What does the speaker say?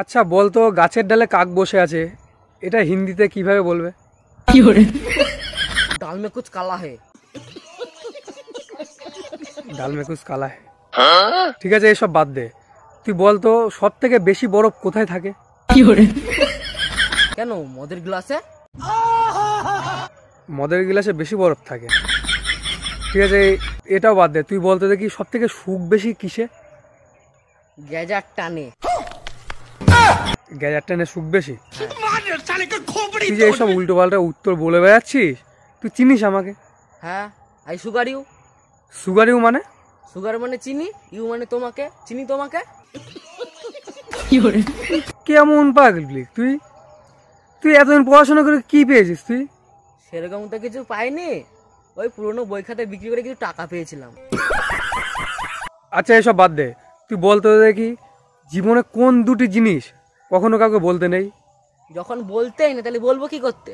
আচ্ছা বলতো গাছের ডালে কাক বসে আছে, এটা হিন্দিতে কিভাবে বলবে? ডাল মে কুছ কালা হে। ডাল মে কুছ কালা হে। ঠিক আছে, এসব বাদ দে। তুই বলতো সব থেকে বেশি বরফ কোথায় থাকে? কেন, মদের গ্লাসে? মদের গিলাসে বেশি বরফ থাকে। ঠিক আছে, এটাও বাদ দে। তুই বলতো দেখি সব থেকে সুখ বেশি কিসে? গেজার টানে। গ্যাজার টেনে সুখ বেশি? তুই যে এইসব উল্টো পাল্টা উত্তর বলে বেড়াচ্ছিস, তুই চিনিস আমাকে? হ্যাঁ, I sugar you. Sugar you মানে? সুগার মানে চিনি, ইউ মানে তোমাকে, চিনি তোমাকে। কেমন পাগলি তুই? তুই এতদিন পড়াশোনা করে কি পেয়েছিস তুই? সেরকম তো কিছু পাইনি, ওই পুরোনো বই খাতা বিক্রি করে কিছু টাকা পেয়েছিলাম। আচ্ছা এসব বাদ দে। তুই বলতো দেখি জীবনে কোন দুটি জিনিস কখনো কাউকে বলতে নেই? যখন বলতেই না তাহলে বলবো কি করতে?